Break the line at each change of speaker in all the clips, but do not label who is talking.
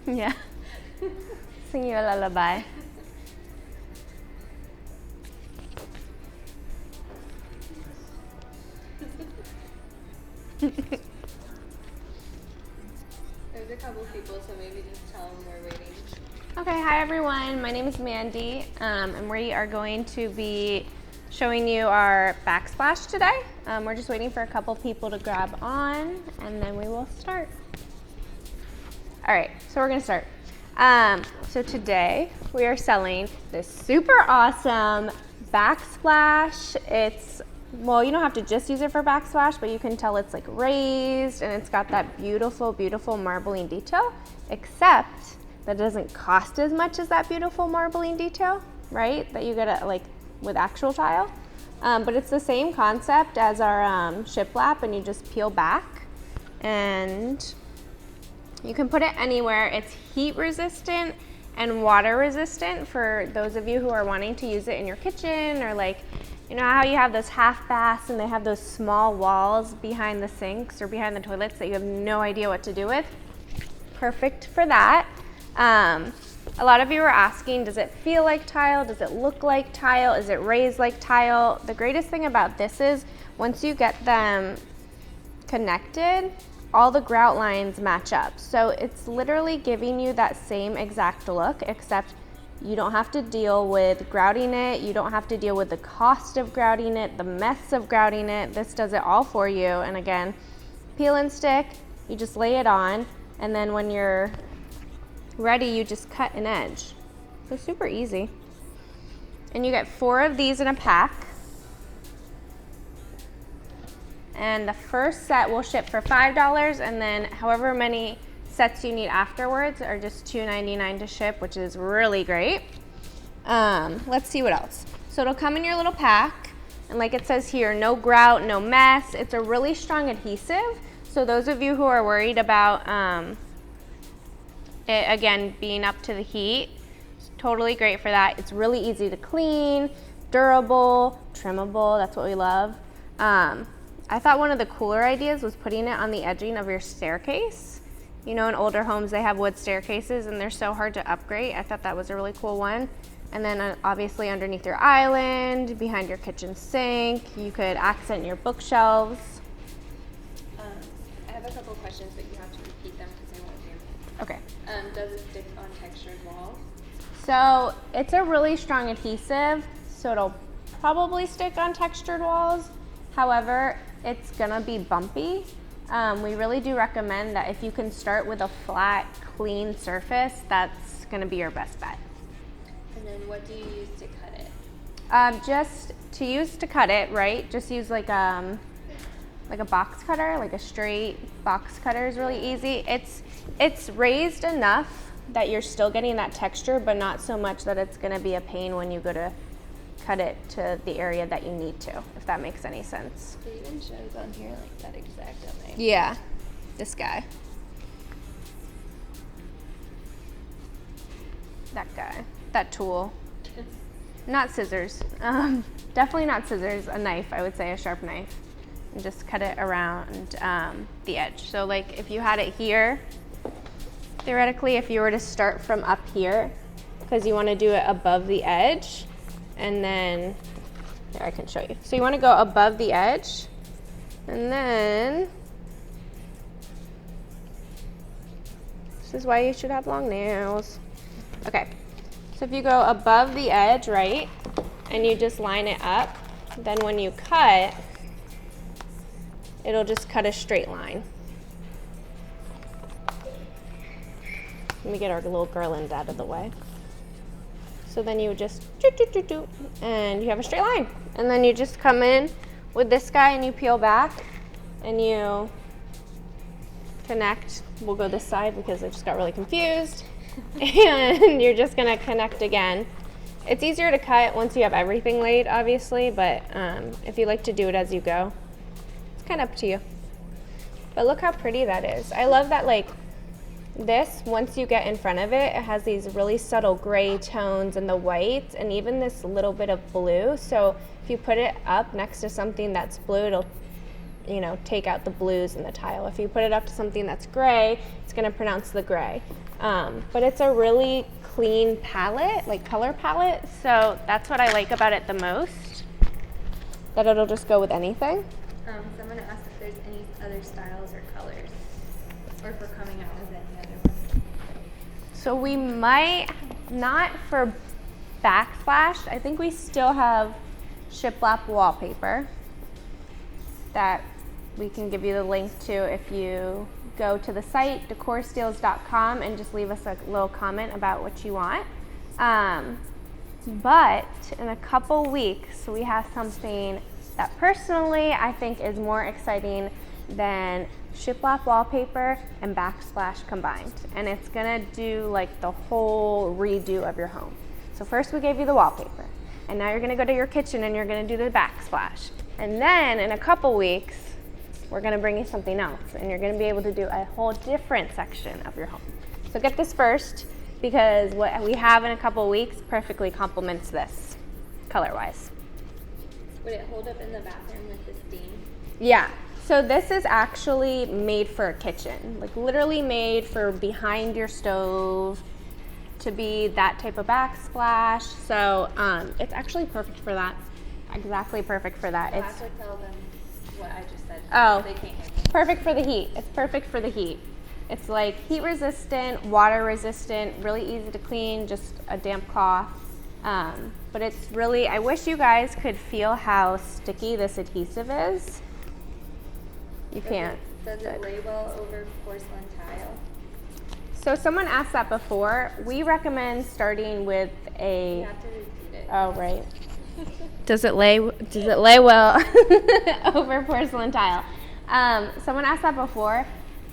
Yeah. Sing you a lullaby.
There's a couple people, so maybe just tell them we're waiting.
Okay, hi everyone. My name is Mandy, and we are going to be showing you our backsplash today. We're just waiting for a couple people to grab on, and then we will start. All right, so we're gonna start. So today we are selling this super awesome backsplash. It's, well, you don't have to just use it for backsplash, but you can tell it's like raised and it's got that beautiful, beautiful marbling detail, except that doesn't cost as much as that beautiful marbling detail, right? That you get at, like with actual tile. But it's the same concept as our shiplap, and you just peel back and you can put it anywhere. It's heat resistant and water resistant for those of you who are wanting to use it in your kitchen, or like, you know how you have those half baths and they have those small walls behind the sinks or behind the toilets that you have no idea what to do with? Perfect for that. A lot of you are asking, does it feel like tile? Does it look like tile? Is it raised like tile? The greatest thing about this is once you get them connected, all the grout lines match up. So it's literally giving you that same exact look, except you don't have to deal with grouting it. You don't have to deal with the cost of grouting it, the mess of grouting it. This does it all for you. And again, peel and stick, you just lay it on, and then when you're ready, you just cut an edge. So super easy. And you get 4 of these in a pack. And the first set will ship for $5, and then however many sets you need afterwards are just $2.99 to ship, which is really great. Let's see what else. So it'll come in your little pack, and like it says here, no grout, no mess. It's a really strong adhesive. So those of you who are worried about it, again, being up to the heat, it's totally great for that. It's really easy to clean, durable, trimmable, that's what we love. I thought one of the cooler ideas was putting it on the edging of your staircase. You know, in older homes, they have wood staircases and they're so hard to upgrade. I thought that was a really cool one. And then obviously underneath your island, behind your kitchen sink, you could accent your bookshelves.
I have a couple questions, but you have to repeat them because I won't hear.
Okay.
Does it stick on textured walls?
So it's a really strong adhesive, so it'll probably stick on textured walls. However, it's gonna be bumpy. We really do recommend that if you can start with a flat, clean surface, that's gonna be your best bet.
And then what do you use to cut it?
Just to use to cut it, right? Just use like a box cutter, like a straight box cutter is really easy. It's raised enough that you're still getting that texture, but not so much that it's gonna be a pain when you go to cut it to the area that you need to, if that makes any sense.
It even shows on here like that exact amount.
Yeah, this guy. That guy, that tool. Not scissors, definitely not scissors, a knife, I would say a sharp knife. And just cut it around the edge. So like if you had it here, theoretically, if you were to start from up here, because you want to do it above the edge, and then, here I can show you. So you want to go above the edge, and then, this is why you should have long nails. Okay, so if you go above the edge, right, and you just line it up, then when you cut, it'll just cut a straight line. Let me get our little garland out of the way. So then you would just do, and you have a straight line. And then you just come in with this guy and you peel back and you connect. We'll go this side because I just got really confused. And you're just gonna connect again. It's easier to cut once you have everything laid, obviously, but if you like to do it as you go, it's kind of up to you. But look how pretty that is. I love that, like, this, once you get in front of it, it has these really subtle gray tones and the white and even this little bit of blue. So if you put it up next to something that's blue, it'll you know, take out the blues in the tile. If you put it up to something that's gray, it's gonna pronounce the gray. But it's a really clean palette, like color palette, so that's what I like about it the most, that it'll just go with anything.
Someone asked if there's any other styles or colors, or if we're coming out with any other ones.
So we might, not for Backsplash, I think we still have shiplap wallpaper that we can give you the link to if you go to the site, decorsteals.com, and just leave us a little comment about what you want. But in a couple weeks, we have something that personally I think is more exciting than shiplap wallpaper and Backsplash combined. And it's gonna do like the whole redo of your home. So first we gave you the wallpaper, and now you're gonna go to your kitchen and you're gonna do the Backsplash. And then in a couple weeks, we're gonna bring you something else, and you're gonna be able to do a whole different section of your home. So get this first, because what we have in a couple weeks perfectly complements this, color-wise.
Would it hold up in the bathroom with the steam?
Yeah, so this is actually made for a kitchen, like literally made for behind your stove, to be that type of backsplash. So it's actually perfect for that, exactly perfect for that.
I have to tell them what I just said.
Oh,
they can't hear me.
Perfect for the heat. It's perfect for the heat. It's like heat resistant, water resistant, really easy to clean, just a damp cloth. But it's really, I wish you guys could feel how sticky this adhesive is. You can't.
Does it lay well over porcelain tile?
So someone asked that before. We recommend starting with a.
You have to repeat it.
Oh, right. Does it lay well over porcelain tile? Someone asked that before.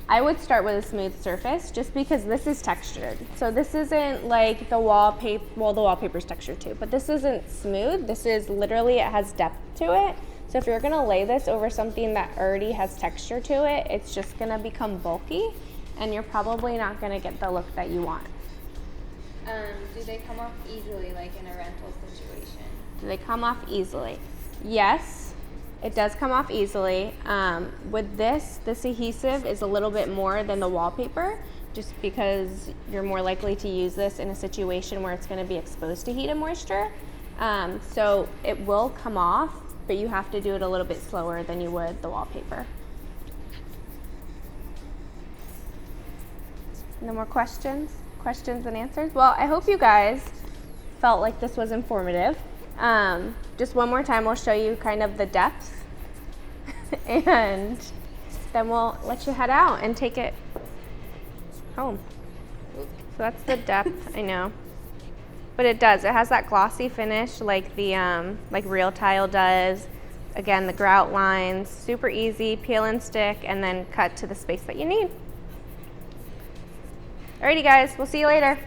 I would start with a smooth surface just because this is textured. So this isn't like the wallpaper, well, the wallpaper's textured too, but this isn't smooth. This is literally, it has depth to it. So if you're gonna lay this over something that already has texture to it, it's just gonna become bulky, and you're probably not gonna get the look that you want.
Do they come off easily, like in a rental situation?
Do they come off easily? Yes, it does come off easily. With this adhesive is a little bit more than the wallpaper, just because you're more likely to use this in a situation where it's gonna be exposed to heat and moisture. So it will come off, but you have to do it a little bit slower than you would the wallpaper. No more questions? Questions and answers? Well, I hope you guys felt like this was informative. Just one more time, we'll show you kind of the depth and then we'll let you head out and take it home. So that's the depth, I know. But it does, it has that glossy finish like the like real tile does. Again, the grout lines, super easy, peel and stick, and then cut to the space that you need. Alrighty guys, we'll see you later.